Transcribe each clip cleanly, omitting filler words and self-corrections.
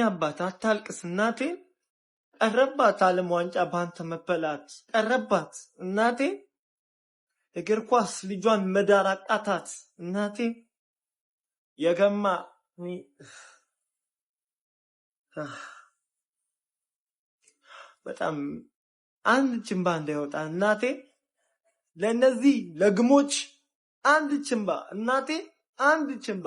አባት አታልቅስ እናቴ ቀረባት ዓለም ዋንጫ ባንተ መበላት ቀረባት እናቴ እግር ኳስ ልጇን መዳር አቃታት እናቴ የገማ በጣም አንድ ችምባ እንዳይወጣ እናቴ ለነዚህ ለግሞች አንድ ችምባ እናቴ አንድ ችምባ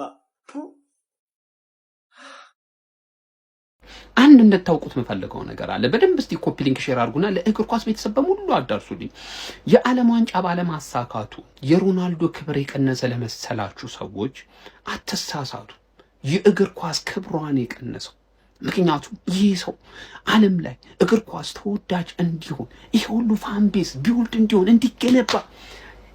አንድ እንድታውቁት መፈልገው ነገር አለ። በደንብ እስቲ ኮፒ ሊንክ ሼር አድርጉና ለእግር ኳስ ቤተሰብ በሙሉ አዳርሱልኝ። የዓለም ዋንጫ ባለማሳካቱ የሮናልዶ ክብር የቀነሰ ለመሰላችሁ ሰዎች አትሳሳቱ። የእግር ኳስ ክብሯን የቀነሰው ምክንያቱም ይህ ሰው ዓለም ላይ እግር ኳስ ተወዳጅ እንዲሆን ይሄ ሁሉ ፋን ቤዝ ቢውልድ እንዲሆን እንዲገነባ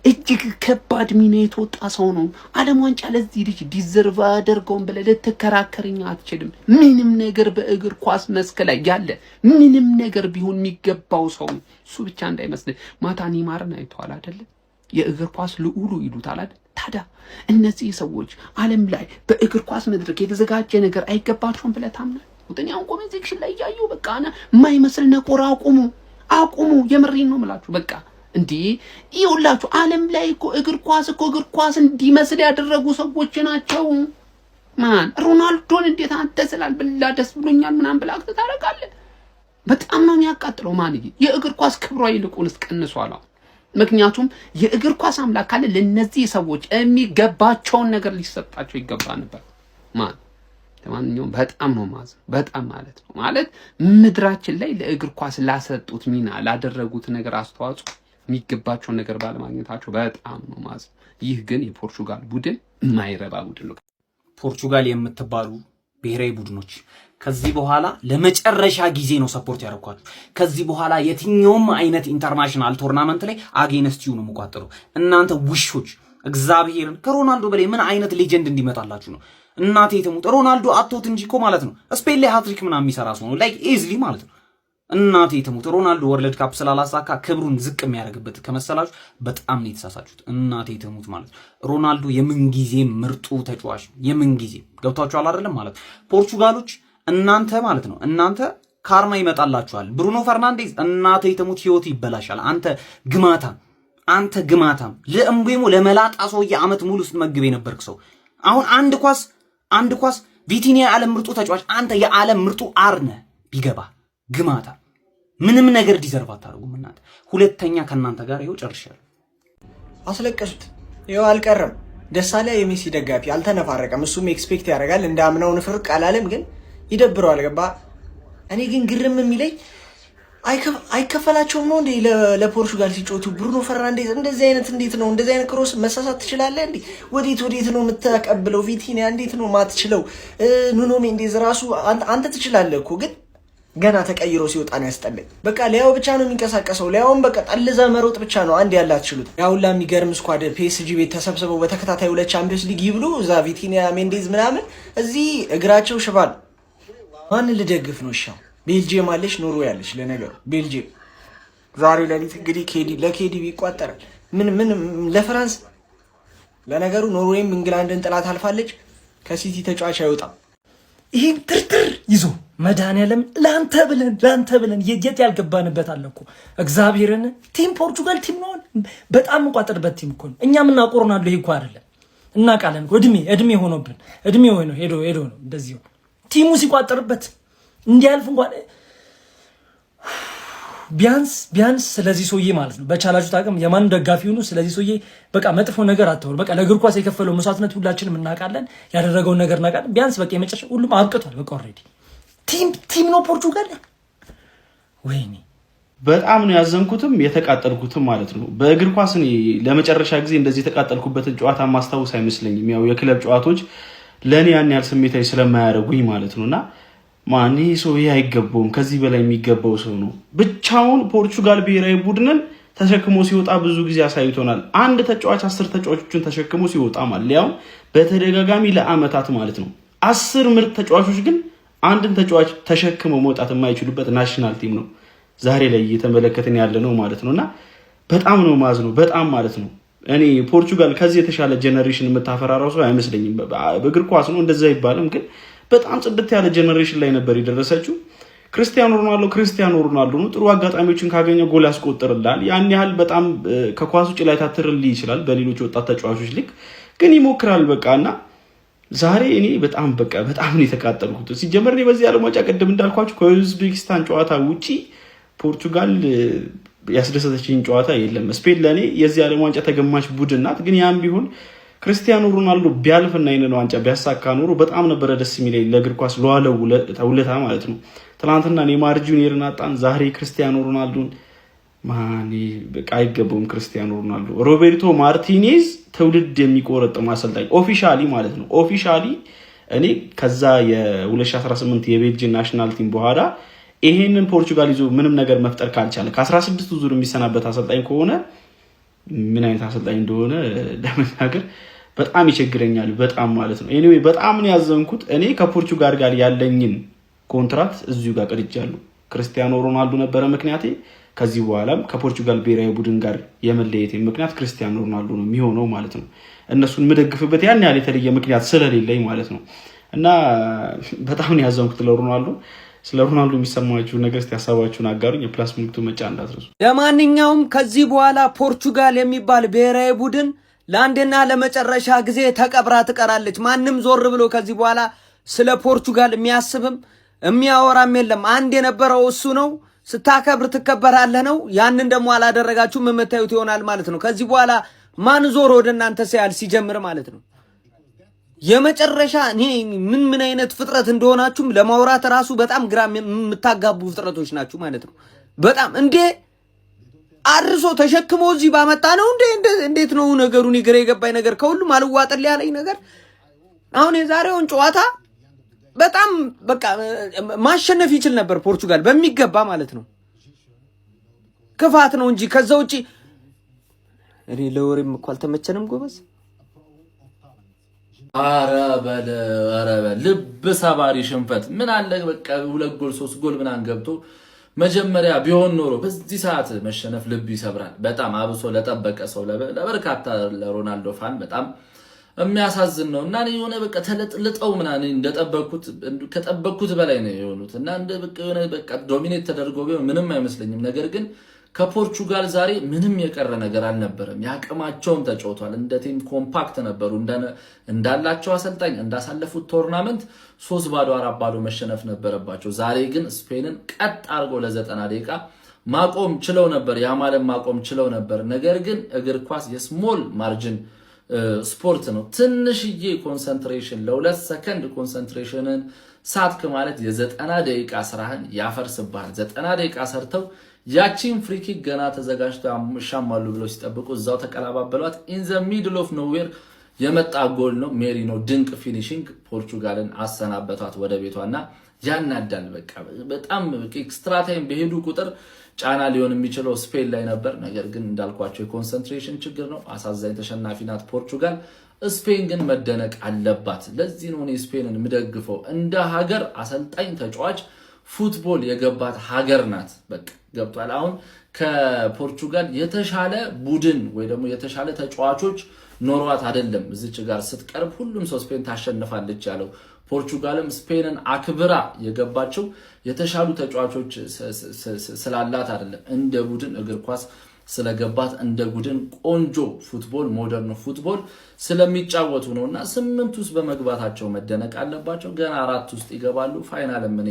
እጅግ ከባድ ሚና የተወጣ ሰው ነው። ዓለም ዋንጫ ለዚህ ልጅ ዲዘርቭ አደርገውን ብለህ ልትከራከርኝ አትችልም። ምንም ነገር በእግር ኳስ መስክ ላይ ያለ ምንም ነገር ቢሆን የሚገባው ሰው እሱ ብቻ እንዳይመስል። ማታ ኔይማርን አይተዋል አይደለ? የእግር ኳስ ልዑሉ ይሉታል አይደል? ታዲያ እነዚህ ሰዎች ዓለም ላይ በእግር ኳስ መድረክ የተዘጋጀ ነገር አይገባቸውም ብለህ ታምናለህ? ወደኛው ኮሜንት ሴክሽን ላይ ያዩ በቃ የማይመስል ነቆራ አቁሙ። የምሬን ነው የምላችሁ በቃ እንዴ ይውላችሁ ዓለም ላይ እኮ እግር ኳስ እንዲመስል ያደረጉ ሰዎች ናቸው። ማን ሮናልዶን እንዴት አንተ ስላል ብላ ደስ ብሎኛል ምናምን ብላ ታረጋለህ? በጣም ነው የሚያቃጥለው። ማን የእግር ኳስ ክብሯ ይልቁንስ ቀንሷል። ምክንያቱም የእግር ኳስ አምላክ ካለ ለነዚህ ሰዎች የሚገባቸውን ነገር ሊሰጣቸው ይገባ ነበር። ለማንኛውም በጣም ነው ማዘን በጣም ማለት ነው ማለት ምድራችን ላይ ለእግር ኳስ ላሰጡት ሚና ላደረጉት ነገር አስተዋጽኦ የሚገባቸውን ነገር ባለማግኘታቸው በጣም ነው ማዘን። ይህ ግን የፖርቹጋል ቡድን የማይረባ ቡድን ነው። ፖርቹጋል የምትባሉ ብሔራዊ ቡድኖች ከዚህ በኋላ ለመጨረሻ ጊዜ ነው ሰፖርት ያደርኳችሁ። ከዚህ በኋላ የትኛውም አይነት ኢንተርናሽናል ቶርናመንት ላይ አጌንስት ዩ ነው የምቋጠረው። እናንተ ውሾች እግዚአብሔርን ከሮናልዶ በላይ ምን አይነት ሌጀንድ እንዲመጣላችሁ ነው? እናቴ ተሙት ሮናልዶ አቶት እንጂ እኮ ማለት ነው ስፔን ላይ ሃትሪክ ምናምን የሚሰራ ሰው ነው ላይክ ኢዝሊ ማለት ነው። እናቴ ተሙት ሮናልዶ ወርልድ ካፕ ስላላሳካ ክብሩን ዝቅ የሚያደርግበት ከመሰላችሁ በጣም ነው የተሳሳችሁት። እናቴ ተሙት ማለት ሮናልዶ የምንጊዜ ምርጡ ተጫዋች የምንጊዜ ገብታችኋል አይደለም ማለት ፖርቹጋሎች እናንተ ማለት ነው እናንተ ካርማ ይመጣላችኋል። ብሩኖ ፈርናንዴዝ እናቴ ተሙት ህይወት ይበላሻል። አንተ ግማታም ለእምቤሞ ለመላጣ ሰው የዓመት ሙሉ ስትመግብ የነበርክ ሰው አሁን አንድ ኳስ ቪቲኒያ የዓለም ምርጡ ተጫዋች አንተ የዓለም ምርጡ አርነ ቢገባ ግማታ ምንም ነገር ዲዘርቭ አታደርጉም እናንተ። ሁለተኛ ከናንተ ጋር ይኸው ጨርሻለሁ። አስለቀሱት ይኸው አልቀረም። ደሳለ የሜሲ ደጋፊ አልተነፋረቀም። እሱም ኤክስፔክት ያደርጋል እንዳምነው ንፍር ቃላለም ግን ይደብረዋል። ገባ እኔ ግን ግርም የሚለኝ አይከፈላቸውም ነው እንዴ ለፖርቹጋል ሲጮቱ ብሩኖ ፈርናንዴዝ እንደዚህ አይነት እንዴት ነው እንደዚህ አይነት ክሮስ መሳሳት ትችላለህ እንዴ? ወዴት ነው የምትቀበለው? ቪቲኒያ እንዴት ነው ማትችለው? ኑኖ ሜንዴዝ ራሱ አንተ ትችላለህ እኮ ግን ገና ተቀይሮ ሲወጣ ነው ያስጠለኝ። በቃ ሊያው ብቻ ነው የሚንቀሳቀሰው። ሊያውም በቃ ጠልዘ መሮጥ ብቻ ነው አንድ ያላችሁት። ያውላ የሚገርም ስኳድ ፒኤስጂ ቤት ተሰብስበው በተከታታይ 2 ቻምፒየንስ ሊግ ይብሉ እዛ ቪቲኒያ ሜንዴዝ ምናምን እዚህ እግራቸው ሽባል። ማን ልደግፍ ነው? ሻው ቤልጂየም አለሽ ኖርዌይ አለሽ። ለነገሩ ቤልጂየም ዛሬ ለሊት እንግዲህ ለኬዲቢ ይቋጠራል። ምን ለፍራንስ ለነገሩ ኖርዌይም እንግላንድን ጥላት አልፋለች። ከሲቲ ተጫዋች አይወጣም። ይሄን ትርትር ይዞ መድኃኒዓለም ላንተ ብለን የት ያልገባንበት አለ እኮ እግዚአብሔርን። ቲም ፖርቹጋል ቲም ነው በጣም እንቋጥርበት ቲም እኮ ነው። እኛ ምን አቆርናለሁ ይሄ እኮ አይደለም እናውቃለን እኮ እድሜ ሆኖብን ሄዶ ነው እንደዚህ ሆኖ ቲሙ ሲቋጥርበት እንዲያልፍ እንኳን ቢያንስ ስለዚህ ሰውዬ ማለት ነው በቻላችሁ ታቅም የማን ደጋፊ ሆኑ ስለዚህ ሰውዬ በቃ መጥፎ ነገር አትወሩ። በቃ ለእግር ኳስ የከፈለው መስዋዕትነት ሁላችንም እናውቃለን። ያደረገውን ነገር እናውቃለን። ቢያንስ በቃ የመጨረሻ ሁሉም አብቅቷል። በቃ ኦልሬዲ ቲም ነው ፖርቹጋል። ወይኔ በጣም ነው ያዘንኩትም የተቃጠልኩትም ማለት ነው። በእግር ኳስ እኔ ለመጨረሻ ጊዜ እንደዚህ የተቃጠልኩበትን ጨዋታ ማስታወስ አይመስለኝም። ያው የክለብ ጨዋታዎች ለኔ ያን ያህል ስሜታዊ ስለማያደርጉኝ ማለት ነውና ማን ይሄ ሰው አይገባውም። ከዚህ በላይ የሚገባው ሰው ነው። ብቻውን ፖርቹጋል ብሔራዊ ቡድንን ተሸክሞ ሲወጣ ብዙ ጊዜ አሳይቶናል። አንድ ተጫዋች 10 ተጫዋቾችን ተሸክሞ ሲወጣ ማለት ያው በተደጋጋሚ ለአመታት ማለት ነው። 10 ምርጥ ተጫዋቾች ግን አንድን ተጫዋች ተሸክመው መውጣት የማይችሉበት ናሽናል ቲም ነው ዛሬ ላይ እየተመለከትን ያለ ነው ማለት ነውና በጣም ነው ማዝነው በጣም ማለት ነው። እኔ ፖርቹጋል ከዚህ የተሻለ ጄነሬሽን የምታፈራራው ሰው አይመስለኝም። በእግር ኳስ ነው እንደዛ ይባልም ግን በጣም ጽድት ያለ ጀነሬሽን ላይ ነበር የደረሰችው። ክርስቲያኖ ሮናልዶ ነው። ጥሩ አጋጣሚዎችን ካገኘ ጎል ያስቆጥርላል። ያን ያህል በጣም ከኳስ ውጭ ላይ ታትርልይ ይችላል በሌሎች ወጣት ተጫዋቾች ልክ ግን ይሞክራል በቃና ዛሬ እኔ በጣም ነው የተቃጠልኩት። ሲጀመር እኔ በዚህ ዓለም ዋንጫ ቀደም እንዳልኳችሁ ከኡዝቤኪስታን ጨዋታ ውጪ ፖርቱጋል ያስደሰተችኝ ጨዋታ የለም። ስፔን ለኔ የዚህ ዓለም ዋንጫ ተገማች ቡድን ናት። ግን ያም ቢሆን ክርስቲያኖ ሮናልዶ ቢያልፍና ይሄን ዋንጫ ቢያሳካ ኖሮ በጣም ነበረ ደስ የሚለኝ ለእግር ኳስ ለዋለው ውለታ ማለት ነው። ትናንትና ኔይማር ጁኒየርን አጣን፣ ዛሬ ክርስቲያኖ ሮናልዶን ማን በቃ አይገባውም። ክርስቲያኖ ሮናልዶ ሮቤርቶ ማርቲኔዝ ትውልድ የሚቆረጥም አሰልጣኝ ኦፊሻሊ ማለት ነው። ኦፊሻሊ እኔ ከዛ የ2018 የቤልጂየም ናሽናል ቲም በኋላ ይሄንን ፖርቹጋል ይዞ ምንም ነገር መፍጠር ካልቻለ ከ16 ዙር የሚሰናበት አሰልጣኝ ከሆነ ምን አይነት አሰልጣኝ እንደሆነ ለመናገር በጣም ይቸግረኛል። በጣም ማለት ነው። ኤኒዌይ በጣም ነው ያዘንኩት። እኔ ከፖርቹጋል ጋር ያለኝን ኮንትራት እዚሁ ጋር ቀድጃለሁ። ክርስቲያኖ ሮናልዶ ነበረ ምክንያቴ። ከዚህ በኋላም ከፖርቹጋል ብሔራዊ ቡድን ጋር የመለየቴ ምክንያት ክርስቲያኖ ሮናልዶ ነው የሚሆነው ማለት ነው። እነሱን የምደግፍበት ያን ያህል የተለየ ምክንያት ስለሌለኝ ማለት ነው። እና በጣም ነው ያዘንኩት ለሮናልዶ። ስለ ሮናልዶ የሚሰማችሁ ነገር እስቲ ሐሳባችሁን አጋሩኝ። የፕላስ ምልክቱ መጫን እንዳትረሱ። ለማንኛውም ከዚህ በኋላ ፖርቹጋል የሚባል ብሔራዊ ቡድን ለአንዴና ለመጨረሻ ጊዜ ተቀብራ ትቀራለች። ማንም ዞር ብሎ ከዚህ በኋላ ስለ ፖርቹጋል የሚያስብም የሚያወራም የለም። አንድ የነበረው እሱ ነው። ስታከብር ትከበራለህ ነው። ያንን ደግሞ አላደረጋችሁም፣ የምታዩት ይሆናል ማለት ነው። ከዚህ በኋላ ማን ዞር ወደ እናንተ ሲያል ሲጀምር ማለት ነው። የመጨረሻ እኔ ምን አይነት ፍጥረት እንደሆናችሁም ለማውራት ራሱ በጣም ግራ የምታጋቡ ፍጥረቶች ናችሁ ማለት ነው። በጣም እንዴ አርሶ ተሸክሞ እዚህ ባመጣ ነው እንዴት ነው ነገሩ? እኔ ግራ የገባኝ ነገር ከሁሉም አልዋጥልኝ ያለኝ ነገር አሁን የዛሬውን ጨዋታ በጣም በቃ ማሸነፍ ይችል ነበር ፖርቹጋል በሚገባ ማለት ነው። ክፋት ነው እንጂ ከዛ ውጪ እኔ ለወሬም እኮ አልተመቸንም ጎበዝ። አረበለ ልብ ሰባሪ ሽንፈት ምን አለ በቃ 2 ጎል 3 ጎል ምናምን ገብቶ መጀመሪያ ቢሆን ኖሮ በዚህ ሰዓት መሸነፍ ልብ ይሰብራል በጣም አብሶ ለጠበቀ ሰው ለበርካታ ለሮናልዶ ፋን በጣም የሚያሳዝን ነው። እና የሆነ በቃ ተለጥልጠው ምናምን እንደጠበቁት ከጠበቁት በላይ ነው የሆኑት እና እንደ በቃ የሆነ በቃ ዶሚኔት ተደርጎ ቢሆን ምንም አይመስለኝም። ነገር ግን ከፖርቹጋል ዛሬ ምንም የቀረ ነገር አልነበረም። ያቀማቸውን ተጫውቷል። እንደ ቲም ኮምፓክት ነበሩ። እንዳላቸው አሰልጣኝ እንዳሳለፉት ቶርናመንት 3-4 4 መሸነፍ ነበረባቸው። ዛሬ ግን ስፔንን ቀጥ አርጎ ለ90 ደቂቃ ማቆም ችለው ነበር። ያማለም ማቆም ችለው ነበር። ነገር ግን እግር ኳስ የስሞል ማርጂን ስፖርት ነው። ትንሽዬ ኮንሰንትሬሽን ለ2 ሰከንድ ኮንሰንትሬሽንን ሳትክ ማለት የ90 ደቂቃ ስራህን ያፈርስብሃል። 90 ደቂቃ ሰርተው ያቺን ፍሪኪክ ገና ተዘጋጅተው ያሻማሉ ብለው ሲጠብቁ እዛው ተቀላባበሏት። ኢን ዘ ሚድል ኦፍ ኖዌር የመጣ ጎል ነው። ሜሪኖ ድንቅ ፊኒሺንግ ፖርቹጋልን አሰናበቷት ወደ ቤቷና ያናዳል። በቃ በጣም ኤክስትራ ታይም በሄዱ ቁጥር ጫና ሊሆን የሚችለው ስፔን ላይ ነበር። ነገር ግን እንዳልኳቸው የኮንሰንትሬሽን ችግር ነው። አሳዛኝ ተሸናፊ ናት ፖርቹጋል። ስፔን ግን መደነቅ አለባት። ለዚህ ነው እኔ ስፔንን የምደግፈው። እንደ ሀገር አሰልጣኝ ተጫዋች ፉትቦል የገባት ሀገር ናት። በቃ ገብቷል። አሁን ከፖርቹጋል የተሻለ ቡድን ወይ ደግሞ የተሻለ ተጫዋቾች ኖሯት አይደለም እዚች ጋር ስትቀርብ ሁሉም ሰው ስፔን ታሸንፋለች ያለው። ፖርቹጋልም ስፔንን አክብራ የገባቸው የተሻሉ ተጫዋቾች ስላላት አይደለም፣ እንደ ቡድን እግር ኳስ ስለገባት እንደ ቡድን ቆንጆ ፉትቦል ሞደርን ፉትቦል ስለሚጫወቱ ነውና 8 ውስጥ በመግባታቸው መደነቅ አለባቸው። ገና 4 ውስጥ ይገባሉ። ፋይናልም እኔ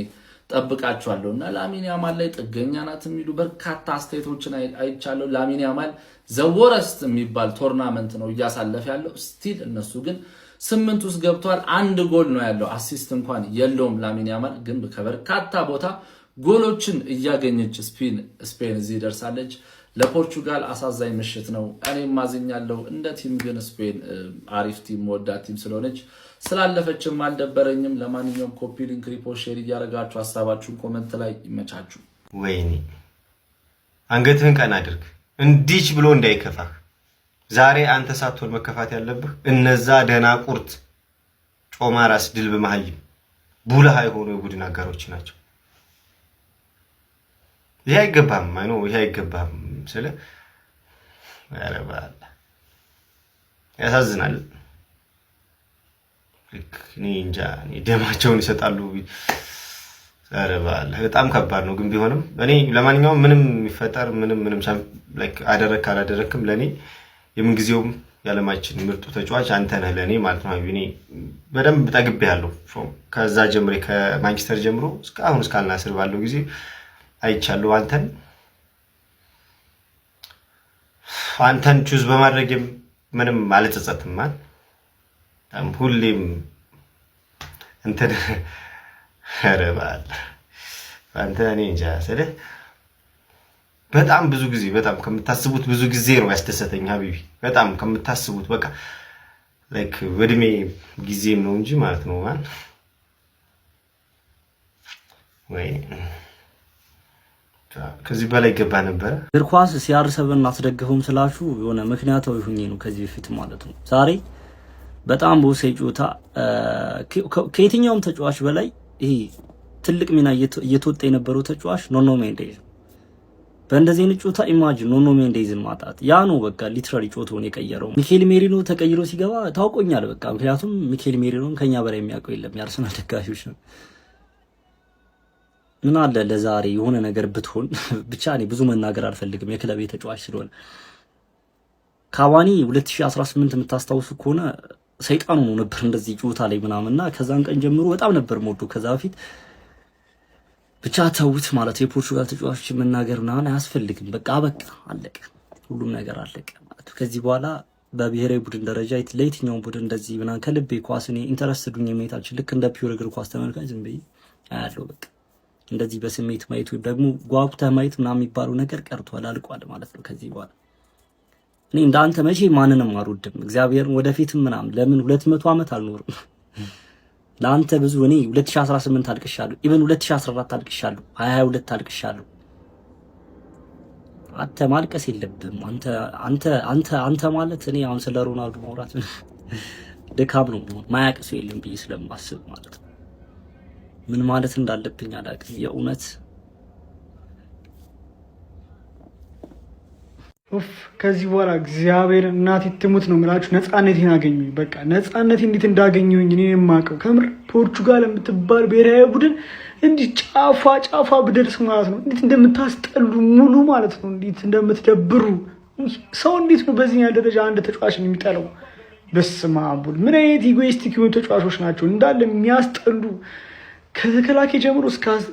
ጠብቃቸዋለሁና ላሚን ያማል ላይ ጥገኛ ናት የሚሉ በርካታ አስተያየቶችን አይቻለሁ። ላሚን ያማል ዘወረስት የሚባል ቶርናመንት ነው እያሳለፈ ያለው። ስቲል እነሱ ግን 8 ውስጥ ገብቷል። 1 ጎል ነው ያለው፣ አሲስት እንኳን የለውም። ላሚን ያማል ግን ከበርካታ ቦታ ጎሎችን እያገኘች ስፔን እዚህ ደርሳለች። ለፖርቹጋል አሳዛኝ ምሽት ነው። እኔም ማዝኛለሁ። እንደ ቲም ግን ስፔን አሪፍ ቲም ወዳት ቲም ስለሆነች ስላለፈችም አልደበረኝም። ለማንኛውም ኮፒ ሊንክ ሪፖርት ሼር እያደረጋችሁ ሀሳባችሁን ኮሜንት ላይ ይመቻችሁ። ወይኔ አንገትህን ቀና አድርግ እንዲች ብሎ እንዳይከፋህ። ዛሬ አንተ ሳትሆን መከፋት ያለብህ እነዛ ደናቁርት ጮማ ራስ ድል በመሀይም ቡልሃ የሆኑ የቡድን አጋሮች ናቸው። ይሄ አይገባም። አይኖ ይሄ አይገባም ስለ ያረባል ያሳዝናል። እኔ እንጃ ደማቸውን ይሰጣሉ። ኧረ በጣም ከባድ ነው ግን ቢሆንም እኔ ለማንኛውም ምንም ይፈጠር ምንም ላይክ አደረክ አላደረክም ለኔ የምንጊዜውም ያለማችን ምርጡ ተጫዋች አንተ ነህ ለኔ ማለት ነው። እኔ በደንብ ጠግቤያለሁ። ከዛ ጀምሬ ከማንቸስተር ጀምሮ እስካሁን እስከ አልናስር ባለው ጊዜ አይቻለሁ አንተን ቹዝ በማድረግም ምንም አልጸጸትም ማለት ሁሌም እንተ ረባል አንተ እኔ እንጃ ስልህ በጣም ብዙ ጊዜ በጣም ከምታስቡት ብዙ ጊዜ ነው ያስደሰተኝ ሀቢቢ በጣም ከምታስቡት በቃ ላይክ ወድሜ ጊዜም ነው እንጂ ማለት ነው ማን ወይ ከዚህ በላይ ገባ ነበር። እግር ኳስ ሲያርሰብን አስደግፈውም ስላችሁ የሆነ ምክንያታዊ ሆኜ ነው ከዚህ በፊት ማለት ነው። ዛሬ በጣም በወሳኝ ጨዋታ ከየትኛውም ተጫዋች በላይ ይሄ ትልቅ ሚና እየተወጣ የነበረው ተጫዋች ኑኖ ሜንዴዝ። በእንደዚህ አይነት ጨዋታ ኢማጂን ኑኖ ሜንዴዝን ማጣት ያ ነው በቃ ሊትራሊ ጨዋታውን የቀየረው። ሚኬል ሜሪኖ ተቀይሮ ሲገባ ታውቆኛል በቃ ምክንያቱም ሚኬል ሜሪኖን ከኛ በላይ የሚያውቀው የለም የአርሰናል ደጋፊዎች ነው። ምን አለ ለዛሬ የሆነ ነገር ብትሆን ብቻ እኔ ብዙ መናገር አልፈልግም የክለብ ተጫዋች ስለሆነ። ካቫኒ 2018 የምታስታውሱ ከሆነ ሰይጣኑ ነው ነበር እንደዚህ ጨዋታ ላይ ምናምንና ከዛን ቀን ጀምሮ በጣም ነበር ሞዱ። ከዛ በፊት ብቻ ተውት ማለት የፖርቹጋል ተጫዋቾች መናገር ምናምን አያስፈልግም። በቃ አለቀ፣ ሁሉም ነገር አለቀ ማለት ነው። ከዚህ በኋላ በብሔራዊ ቡድን ደረጃ ለየትኛው ቡድን እንደዚህ ምናምን ከልቤ ኳስ እኔ ኢንተረስትድ ሆኜ ማየታችን ልክ እንደ ፒውር እግር ኳስ ተመልካች ዝም ብዬ አያለው በቃ እንደዚህ በስሜት ማየቱ ደግሞ ጓጉተህ ማየት ምናምን የሚባለው ነገር ቀርቷል አልቋል ማለት ነው። ከዚህ በኋላ እኔ እንዳንተ መቼ ማንንም አልወድም እግዚአብሔርን ወደፊትም ምናምን ለምን 200 ዓመት አልኖርም ለአንተ ብዙ እኔ 2018 አልቅሻለሁ ኢቨን 2014 አልቅሻለሁ 22 አልቅሻለሁ። አንተ ማልቀስ የለብህም አንተ ማለት እኔ አሁን ስለ ሮናልዶ ማውራት ድካም ነው ማያቅሱ የለም ብዬ ስለማስብ ማለት ነው። ምን ማለት እንዳለብኝ አላውቅም የእውነት ከዚህ በኋላ እግዚአብሔር እናቴ ትሙት ነው የምላችሁ ነፃነቴን አገኘሁኝ። በቃ ነፃነቴ እንዴት እንዳገኘሁኝ እኔ የማውቀው ከምር ፖርቹጋል የምትባል ብሔራዊ ቡድን እንዲህ ጫፏ ብደርስ ማለት ነው እንዴት እንደምታስጠሉ ሙሉ ማለት ነው እንዴት እንደምትደብሩ ሰው እንዴት ነው በዚህ ደረጃ አንድ ተጫዋችን የሚጠላው? በስመ አብ ምን አይነት ኢጎይስቲክ የሆኑ ተጫዋቾች ናቸው እንዳለ የሚያስጠሉ ከተከላካይ ጀምሮ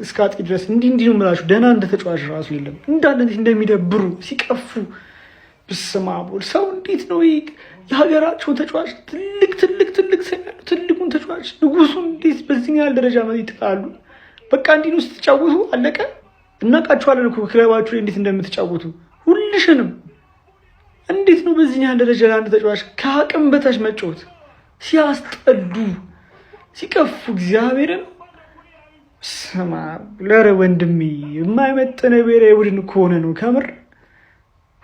እስከ አጥቂ ድረስ እንዲህ ነው የምላችሁ። ደህና እንደ ተጫዋች ራሱ የለም እንዳለ እንዴት እንደሚደብሩ ሲቀፉ በስመ አብ ሰው እንዴት ነው የሀገራቸውን ተጫዋች ትልቁን ተጫዋች ንጉሱን እንዴት በዚህ ያህል ደረጃ ይጥላሉ? በቃ እንዲህ ነው ስትጫወቱ አለቀ። እናውቃችኋለን እኮ ክለባችሁ ላይ እንዴት እንደምትጫወቱ ሁልሽንም። እንዴት ነው በዚህ ያህል ደረጃ ለአንድ ተጫዋች ከአቅም በታች መጫወት? ሲያስጠሉ ሲቀፉ እግዚአብሔርን ስማ ለረ ወንድሜ የማይመጥነ ብሔራዊ ቡድን ከሆነ ነው ከምር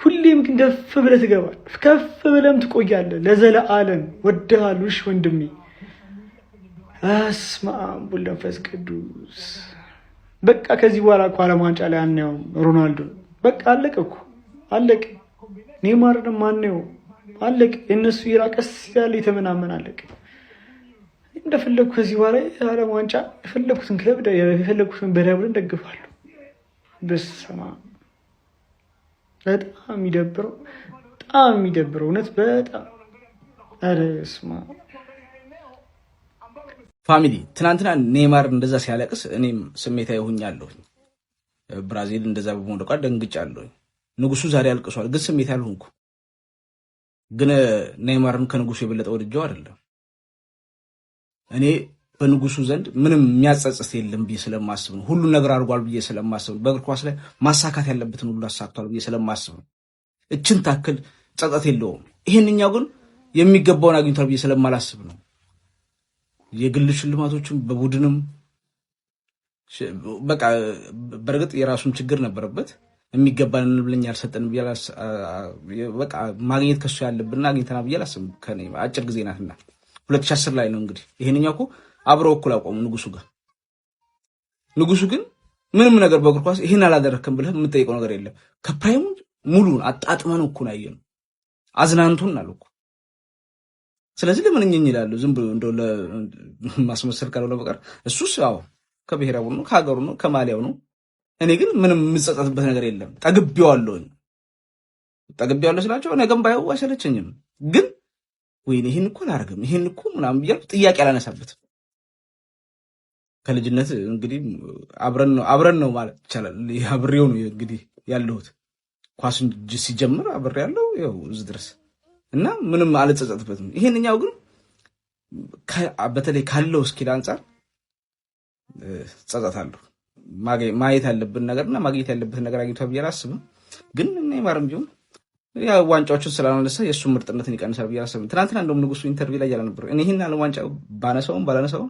ሁሌም ግን ከፍ ብለህ ትገባለህ፣ ከፍ ብለህም ትቆያለህ ለዘለዓለም። ወድሃለሁ እሺ ወንድሜ። በስመ አብ ወወልድ ወመንፈስ ቅዱስ። በቃ ከዚህ በኋላ እኮ ዓለም ዋንጫ ላይ አናየውም ሮናልዶ። በቃ አለቀ እኮ አለቀ። ኔይማር ደግሞ አናየውም አለቀ። የእነሱ ይራቀስ ያለ የተመናመን አለቀ። እንደፈለኩ ከዚህ በኋላ ዓለም ዋንጫ የፈለኩትን ክለብ የፈለኩትን ብሔራዊ ቡድን ደግፋለሁ። በስመ አብ በጣም የሚደብረው እውነት በጣም ኧረ በስመ አብ። ፋሚሊ ትናንትና ኔይማር እንደዛ ሲያለቅስ እኔም ስሜታዊ ሆኛለሁ። ብራዚል እንደዛ በመውደቋ ደንግጫለሁ። ንጉሱ ዛሬ አልቅሷል፣ ግን ስሜታዊ አልሆንኩ። ግን ኔይማርን ከንጉሱ የበለጠ ወድጄው አይደለም። እኔ በንጉሱ ዘንድ ምንም የሚያጸጽት የለም ብዬ ስለማስብ ነው። ሁሉን ነገር አድርጓል ብዬ ስለማስብ ነው። በእግር ኳስ ላይ ማሳካት ያለበትን ሁሉ አሳክቷል ብዬ ስለማስብ ነው። እችን ታክል ጸጸት የለውም። ይሄንኛው ግን የሚገባውን አግኝቷል ብዬ ስለማላስብ ነው። የግል ሽልማቶችም በቡድንም በቃ በርግጥ የራሱን ችግር ነበረበት። የሚገባን ብለኛ አልሰጠን ብያላስ በቃ ማግኘት ከሱ ያለብንና አግኝተና ብያላስ ከኔ አጭር ጊዜ ናትና 2010 ላይ ነው እንግዲህ ይሄንኛው እኮ አብረው እኩል አቆሙ ንጉሱ ግን ምንም ነገር በእግር ኳስ ይሄን አላደረክም ብለህ የምትጠይቀው ነገር የለም። ከፕራይሙ ሙሉን አጣጥመን እኮ ነው ያየነው። አዝናንቱን አልኩ ስለዚህ ለምንኝ ይላሉ ዝም ብሎ እንደው ለማስመሰል ካልሆነ በቀር እሱስ አዎ ከብሔራዊ ነው ከሀገሩ ነው ከማሊያው ነው። እኔ ግን ምንም የምጸጸትበት ነገር የለም። ጠግቤዋለሁ ስላቸው ነገም ባየው አይሰለቸኝም። ግን ወይኔ ይሄን እኮ አላደርግም ይሄን እኮ ምናምን ብያለሁ ጥያቄ አላነሳበትም። ከልጅነት እንግዲህ አብረን ነው ማለት ይቻላል። አብሬው ነው እንግዲህ ያለሁት ኳሱን ሲጀምር አብሬ ያለው ያው እዚህ ድረስ እና ምንም አልጸጸትበትም። ይሄንኛው ግን በተለይ ካለው ስኪል አንፃር ጸጸታለሁ። ማየት ያለብን ነገርና ማግኘት ያለበት ነገር አግኝቷል ብዬ አላስብም። ግን ኔይማርም ቢሆን ያ ዋንጫዎችን ስላላነሳ የእሱ ምርጥነትን ይቀንሳል ብዬ አላስብም። ትናንትና እንደውም ንጉሱ ኢንተርቪው ላይ ያለ ነበር እኔ ይሄን ዓለም ዋንጫ ባላነሳውም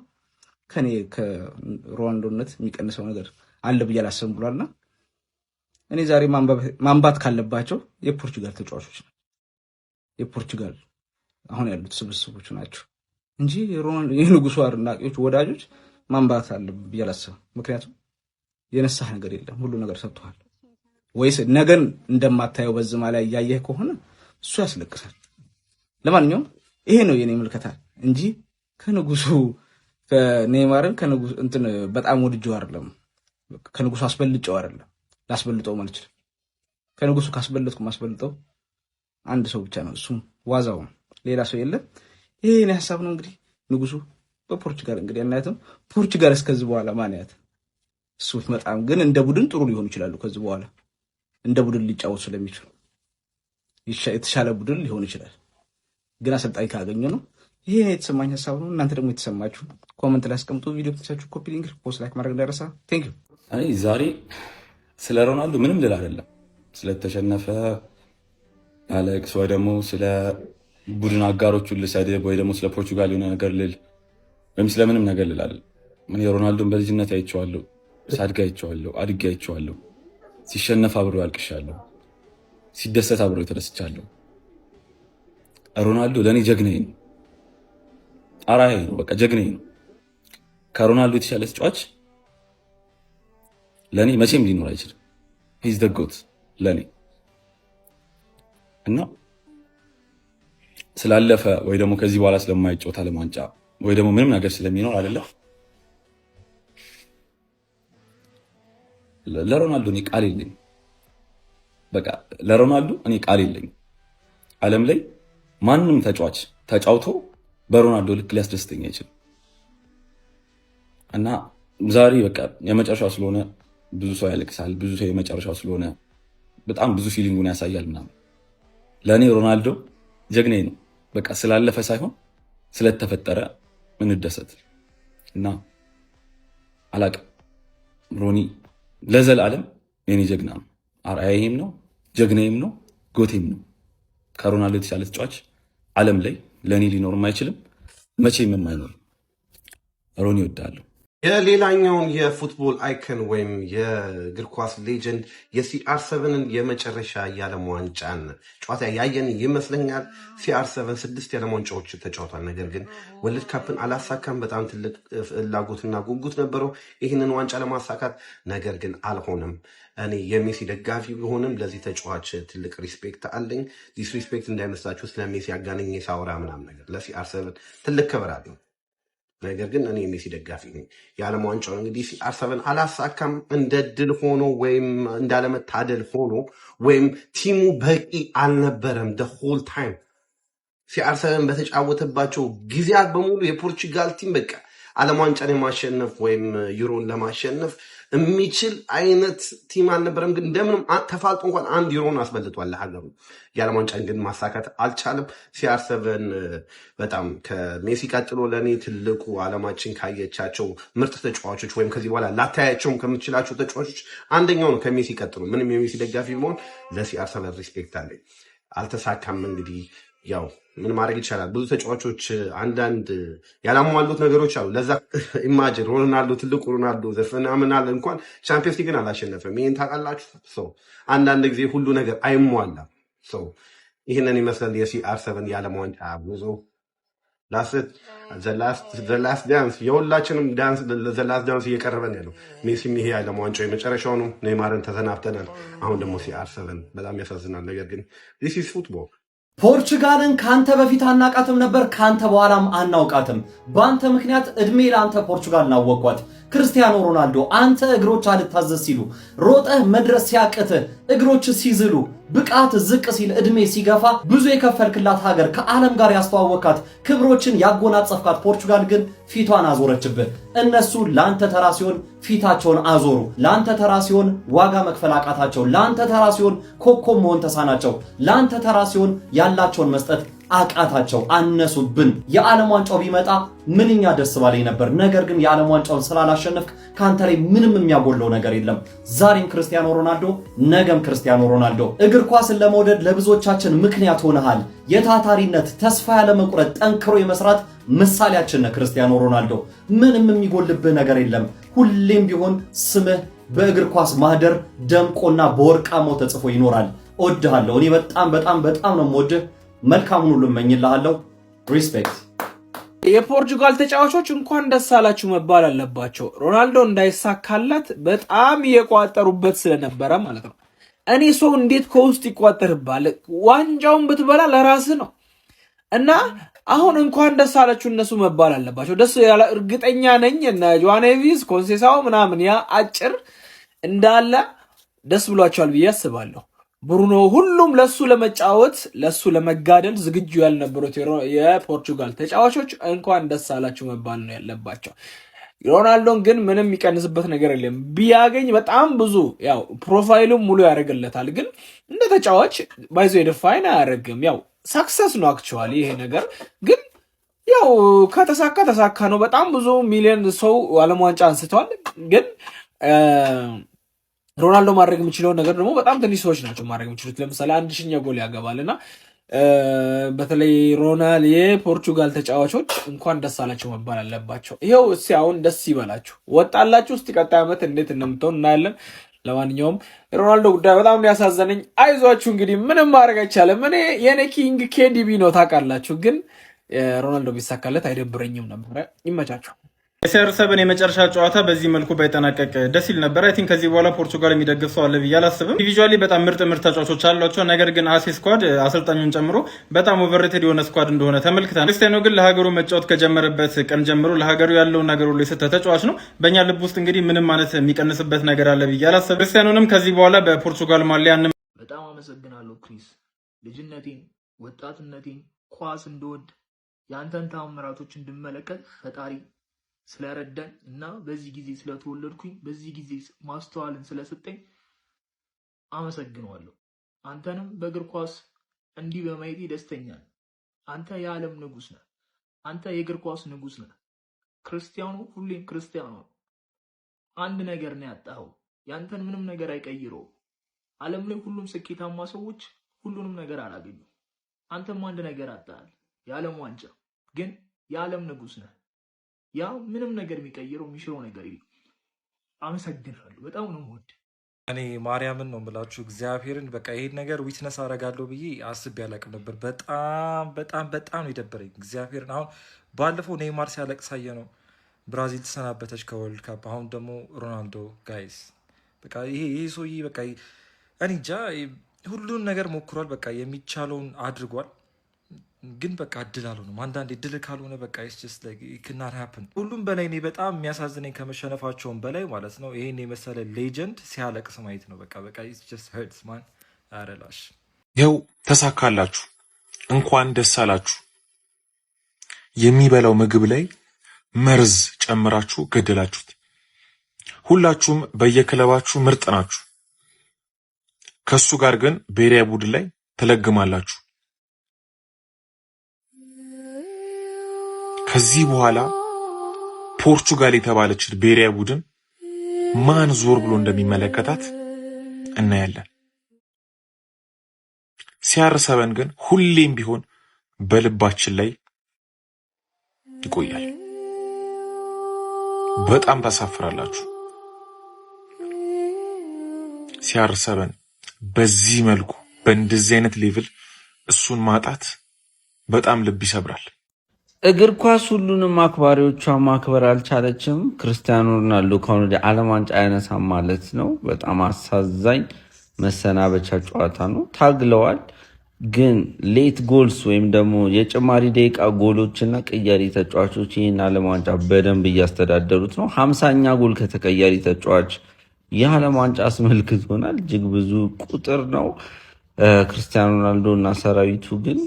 ከኔ ከሮናልዶነት የሚቀንሰው ነገር አለ ብዬ አላስብም ብሏልና እኔ ዛሬ ማንባት ካለባቸው የፖርቹጋል ተጫዋቾች ነው የፖርቹጋል አሁን ያሉት ስብስቦች ናቸው እንጂ ሮናልዶ የንጉሱ አድናቂዎች ወዳጆች ማንባት አለ ብዬ አላስብም። ምክንያቱም የነሳህ ነገር የለም ሁሉ ነገር ሰጥቷል። ወይስ ነገን እንደማታየው በዝማ ላይ ያየህ ከሆነ እሱ ያስለቅሳል። ለማንኛውም ይሄ ነው የኔ ምልከታ እንጂ ከንጉሱ ከኔይማርን ከንጉሱ እንትን በጣም ወድጄው አይደለም። ከንጉሱ አስበልጬው አይደለም። ላስበልጠው ማለት ይችላል። ከንጉሱ ካስበለጥኩ ማስበልጠው አንድ ሰው ብቻ ነው፣ እሱም ዋዛው ነው፣ ሌላ ሰው የለም። ይሄ የኔ ሐሳብ ነው። እንግዲህ ንጉሱ በፖርቹጋል እንግዲህ እናያትም ፖርቹጋል እስከዚህ በኋላ ማን ያት እሱ በጣም ግን እንደ ቡድን ጥሩ ሊሆኑ ይችላሉ። ከዚህ በኋላ እንደ ቡድን ሊጫወቱ ስለሚችሉ የተሻለ ቡድን ሊሆን ይችላል። ግን አሰልጣኝ ካገኙ ነው። ይሄ የተሰማኝ ሐሳብ ነው። እናንተ ደግሞ የተሰማችሁ ኮሜንት ላይ አስቀምጡ። ቪዲዮ ከተቻችሁ ኮፒ ሊንክ ፖስት ላይክ ማድረግ እንዳይረሳ። ቴንክ ዩ። አይ ዛሬ ስለ ሮናልዶ ምንም ልል አይደለም። ስለተሸነፈ አለቅስ ወይ ደግሞ ስለ ቡድን አጋሮቹን ልሰድብ ወይ ደግሞ ስለ ፖርቹጋል የሆነ ነገር ልል ወይም ስለምንም ነገር ልል አይደለም። ምን የሮናልዶን በልጅነት አይቼዋለሁ፣ ሳድግ አይቼዋለሁ፣ አድጌ አይቼዋለሁ። ሲሸነፍ አብሮ ያልቅሻለሁ፣ ሲደሰት አብሮ ተደስቻለሁ። ሮናልዶ ለኔ ጀግናዬ ነው፣ አራዬ ነው፣ በቃ ጀግናዬ ነው። ከሮናልዶ የተሻለ ተጫዋች ለኔ መቼም ሊኖር አይችልም። ሂዝ ዘ ጎት ለኔ እና ስላለፈ ወይ ደግሞ ከዚህ በኋላ ስለማይጫወት ዓለም ዋንጫ ወይ ደግሞ ምንም ነገር ስለሚኖር አይደለም ለሮናልዶ እኔ ቃል የለኝም። በቃ ለሮናልዶ እኔ ቃል የለኝም። ዓለም ላይ ማንም ተጫዋች ተጫውቶ በሮናልዶ ልክ ሊያስደስተኝ አይችልም እና ዛሬ በቃ የመጨረሻው ስለሆነ ብዙ ሰው ያለቅሳል። ብዙ ሰው የመጨረሻው ስለሆነ በጣም ብዙ ፊሊንጉን ያሳያል ምናምን። ለእኔ ሮናልዶ ጀግናዬ ነው። በቃ ስላለፈ ሳይሆን ስለተፈጠረ እንደሰት እና አላቅም። ሮኒ ለዘላለም የኔ ጀግና ነው፣ አርአያዬም ነው፣ ጀግናዬም ነው፣ ጎቴም ነው። ከሮናልዶ የተሻለ ተጫዋች ዓለም ላይ ለእኔ ሊኖርም አይችልም፣ መቼም የማይኖር። ሮኒ እወዳለሁ። የሌላኛውን የፉትቦል አይከን ወይም የእግር ኳስ ሌጀንድ የሲአር7ን የመጨረሻ የዓለም ዋንጫን ጨዋታ ያየን ይመስለኛል። ሲአር7 6 የዓለም ዋንጫዎች ተጫውቷል። ነገር ግን ወርልድ ካፕን አላሳካም። በጣም ትልቅ ፍላጎትና ጉጉት ነበረው ይህንን ዋንጫ ለማሳካት፣ ነገር ግን አልሆነም። እኔ የሜሲ ደጋፊ ቢሆንም ለዚህ ተጫዋች ትልቅ ሪስፔክት አለኝ። ዲስሪስፔክት እንዳይመስላችሁ ስለ ሜሲ ያጋነኝ ሳውራ ምናምን ነገር። ለሲአር7 ትልቅ ክብር አለኝ። ነገር ግን እኔ ሜሲ ደጋፊ ነኝ። የዓለም ዋንጫው እንግዲህ ሲአር7 አላሳካም። እንደ ድል ሆኖ ወይም እንዳለመታደል ሆኖ ወይም ቲሙ በቂ አልነበረም። the whole time ሲአር7 በተጫወተባቸው ጊዜያት በሙሉ የፖርቹጋል ቲም በቃ ዓለም ዋንጫን የማሸነፍ ወይም ዩሮን ለማሸነፍ የሚችል አይነት ቲም አልነበረም። ግን እንደምንም ተፋልጦ እንኳን አንድ ዩሮን አስበልጧል ለሀገሩ። የዓለም ዋንጫን ግን ማሳካት አልቻለም። ሲአር7 በጣም ከሜሲ ቀጥሎ ለእኔ ትልቁ ዓለማችን ካየቻቸው ምርጥ ተጫዋቾች ወይም ከዚህ በኋላ ላታያቸውም ከምትችላቸው ተጫዋቾች አንደኛው ነው ከሜሲ ቀጥሎ። ምንም የሜሲ ደጋፊ በሆን ለሲአር7 ሪስፔክት አለኝ። አልተሳካም። እንግዲህ ያው ምን ማድረግ ይቻላል። ብዙ ተጫዋቾች አንዳንድ ያላሟሉት ነገሮች አሉ። ለዛ ኢማጂን ሮናልዶ ትልቁ ሮናልዶ ዘፈናምናል እንኳን ቻምፒየንስ ሊግን አላሸነፈም። ይሄን ታውቃላችሁ። አንዳንድ ጊዜ ሁሉ ነገር አይሟላም። ይህንን ይመስላል የሲአር7 የዓለም ዋንጫ ጉዞ። ላስት ዳንስ የሁላችንም ዳንስ ዘላስት ዳንስ እየቀረበን ያለው ሜሲም ይሄ የዓለም ዋንጫው የመጨረሻው ነው። ኔይማርን ተሰናብተናል። አሁን ደግሞ ሲአር7 በጣም ያሳዝናል። ነገር ግን ዲስ ኢዝ ፉትቦል ፖርቹጋልን ካንተ በፊት አናቃትም ነበር፣ ካንተ በኋላም አናውቃትም። ባንተ ምክንያት እድሜ ላንተ ፖርቹጋልን አወቋት። ክርስቲያኖ ሮናልዶ አንተ እግሮች አልታዘዝ ሲሉ ሮጠህ መድረስ ሲያቅትህ እግሮች ሲዝሉ ብቃት ዝቅ ሲል እድሜ ሲገፋ ብዙ የከፈልክላት ሀገር ከዓለም ጋር ያስተዋወካት ክብሮችን ያጎናጸፍካት ፖርቹጋል ግን ፊቷን አዞረችብህ። እነሱ ላንተ ተራ ሲሆን ፊታቸውን አዞሩ። ላንተ ተራ ሲሆን ዋጋ መክፈል አቃታቸው። ላንተ ተራ ሲሆን ኮከብ መሆን ተሳናቸው። ላንተ ተራ ሲሆን ያላቸውን መስጠት አቃታቸው፣ አነሱብን። የዓለም ዋንጫው ቢመጣ ምንኛ ደስ ባለኝ ነበር። ነገር ግን የዓለም ዋንጫውን ስላላሸነፍክ ካንተ ላይ ምንም የሚያጎለው ነገር የለም። ዛሬም ክርስቲያኖ ሮናልዶ፣ ነገም ክርስቲያኖ ሮናልዶ። እግር ኳስን ለመውደድ ለብዙዎቻችን ምክንያት ሆነሃል። የታታሪነት ተስፋ ያለ መቁረጥ ጠንክሮ የመስራት ምሳሌያችን ነህ ክርስቲያኖ ሮናልዶ። ምንም የሚጎልብህ ነገር የለም። ሁሌም ቢሆን ስምህ በእግር ኳስ ማህደር ደምቆና በወርቃማው ተጽፎ ይኖራል። እወድሃለሁ። እኔ በጣም ነው የምወድህ። መልካሙን ሁሉ እመኝልሃለሁ። ሪስፔክት። የፖርቹጋል ተጫዋቾች እንኳን ደስ አላችሁ መባል አለባቸው። ሮናልዶ እንዳይሳካላት በጣም እየቋጠሩበት ስለነበረ ማለት ነው። እኔ ሰው እንዴት ከውስጥ ይቋጠርባል? ዋንጫውን ብትበላ ለራስ ነው እና አሁን እንኳን ደስ አላችሁ እነሱ መባል አለባቸው። ደስ ያለ እርግጠኛ ነኝ እና ጆዋኔቪስ ኮንሴሳው ምናምን ያ አጭር እንዳለ ደስ ብሏቸዋል ብዬ አስባለሁ። ብሩኖ ሁሉም ለሱ ለመጫወት ለሱ ለመጋደል ዝግጁ ያልነበሩት የፖርቹጋል ተጫዋቾች እንኳን ደስ አላችሁ መባል ነው ያለባቸው። ሮናልዶን ግን ምንም የሚቀንስበት ነገር የለም። ቢያገኝ በጣም ብዙ ያው ፕሮፋይሉም ሙሉ ያደርግለታል። ግን እንደ ተጫዋች ባይዞ ዲፋይን አያደርግም። ያው ሳክሰስ ነው አክቹዋሊ ይሄ ነገር። ግን ያው ከተሳካ ተሳካ ነው። በጣም ብዙ ሚሊዮን ሰው ዓለም ዋንጫ አንስተዋል። ግን ሮናልዶ ማድረግ የሚችለው ነገር ደግሞ በጣም ትንሽ ሰዎች ናቸው ማድረግ የሚችሉት። ለምሳሌ 1000ኛ ጎል ያገባልና በተለይ ሮናል የፖርቹጋል ተጫዋቾች እንኳን ደስ አላችሁ መባል አለባቸው። ይሄው እስቲ አሁን ደስ ይበላችሁ ወጣላችሁ። እስቲ ቀጣይ ዓመት እንዴት እንደምትሆን እናያለን። ለማንኛውም ሮናልዶ ጉዳይ በጣም ያሳዘነኝ። አይዟችሁ እንግዲህ ምንም ማድረግ አይቻልም። እኔ የኔ ኪንግ ኬዲቢ ነው ታውቃላችሁ። ግን ሮናልዶ ቢሳካለት አይደብረኝም ነበር። ይመቻችሁ። የሰር7 የመጨረሻ ጨዋታ በዚህ መልኩ ባይጠናቀቅ ደስ ይል ነበር። አይ ቲንክ ከዚህ በኋላ ፖርቹጋል የሚደግፍ ሰው አለ ብዬ አላስብም። ኢንዲቪጁዋሊ በጣም ምርጥ ተጫዋቾች አሏቸው። ነገር ግን አሴ ስኳድ አሰልጣኙን ጨምሮ በጣም ኦቨርሬትድ የሆነ ስኳድ እንደሆነ ተመልክተናል። ክርስቲያኖ ግን ለሀገሩ መጫወት ከጀመረበት ቀን ጀምሮ ለሀገሩ ያለውን ነገር ሁሉ የሰጠ ተጫዋች ነው። በእኛ ልብ ውስጥ እንግዲህ ምንም ማለት የሚቀንስበት ነገር አለ ብዬ አላስብም። ክርስቲያኖንም ከዚህ በኋላ በፖርቹጋል ማሊያ በጣም አመሰግናለሁ ክሪስ። ልጅነቴን ወጣትነቴን ኳስ እንደወድ የአንተን ታምራቶች እንድመለከት ፈጣሪ ስለረዳኝ እና በዚህ ጊዜ ስለተወለድኩኝ በዚህ ጊዜ ማስተዋልን ስለሰጠኝ አመሰግነዋለሁ። አንተንም በእግር ኳስ እንዲህ በማየቴ ደስተኛ ነኝ። አንተ የዓለም ንጉስ ነህ። አንተ የእግር ኳስ ንጉስ ነህ። ክርስቲያኖ ሁሌም ክርስቲያኖ ነው። አንድ ነገር ነው ያጣኸው። ያንተን ምንም ነገር አይቀይረውም። ዓለም ላይ ሁሉም ስኬታማ ሰዎች ሁሉንም ነገር አላገኙም። አንተም አንድ ነገር አጣሃል፣ የዓለም ዋንጫ። ግን የዓለም ንጉስ ነህ። ያ ምንም ነገር የሚቀይረው የሚሽረው ነገር የለም። አመሰግናለሁ። በጣም ነው የምወድ። እኔ ማርያምን ነው የምላችሁ እግዚአብሔርን በቃ ይሄን ነገር ዊትነስ አደርጋለሁ ብዬ አስቤ አላቅም ነበር። በጣም ነው የደበረኝ እግዚአብሔርን። አሁን ባለፈው ኔይማር ሲያለቅስ ሳየ ነው ብራዚል ተሰናበተች ከወርልድ ካፕ። አሁን ደግሞ ሮናልዶ ጋይስ በቃ ይሄ ሰውዬ በቃ እኔ እንጃ ሁሉን ነገር ሞክሯል። በቃ የሚቻለውን አድርጓል። ግን በቃ እድል አልሆነም። አንዳንዴ እድል ካልሆነ በቃ ክናት ሀፕን። ሁሉም በላይ እኔ በጣም የሚያሳዝነኝ ከመሸነፋቸውን በላይ ማለት ነው ይሄን የመሰለ ሌጀንድ ሲያለቅስ ማየት ነው። በቃ ሄርትስ ማን አረላሽ። ይኸው ተሳካላችሁ፣ እንኳን ደስ አላችሁ። የሚበላው ምግብ ላይ መርዝ ጨምራችሁ ገደላችሁት። ሁላችሁም በየክለባችሁ ምርጥ ናችሁ። ከሱ ጋር ግን ብሔራዊ ቡድን ላይ ተለግማላችሁ። ከዚህ በኋላ ፖርቹጋል የተባለችን ብሔራዊ ቡድን ማን ዞር ብሎ እንደሚመለከታት እናያለን። ሲያርሰበን ግን ሁሌም ቢሆን በልባችን ላይ ይቆያል። በጣም ታሳፍራላችሁ። ሲያርሰበን በዚህ መልኩ በእንደዚህ አይነት ሌቭል እሱን ማጣት በጣም ልብ ይሰብራል። እግር ኳስ ሁሉንም አክባሪዎቿ ማክበር አልቻለችም። ክርስቲያኖ ሮናልዶ ከሆነ ወደ ዓለም ዋንጫ አያነሳም ማለት ነው። በጣም አሳዛኝ መሰናበቻ ጨዋታ ነው። ታግለዋል። ግን ሌት ጎልስ ወይም ደግሞ የጭማሪ ደቂቃ ጎሎችና ቀያሪ ተጫዋቾች ይህን ዓለም ዋንጫ በደንብ እያስተዳደሩት ነው። 50ኛ ጎል ከተቀያሪ ተጫዋች የዓለም ዋንጫ አስመልክቶናል። እጅግ ብዙ ቁጥር ነው። ክርስቲያኖ ሮናልዶ እና ሰራዊቱ ግን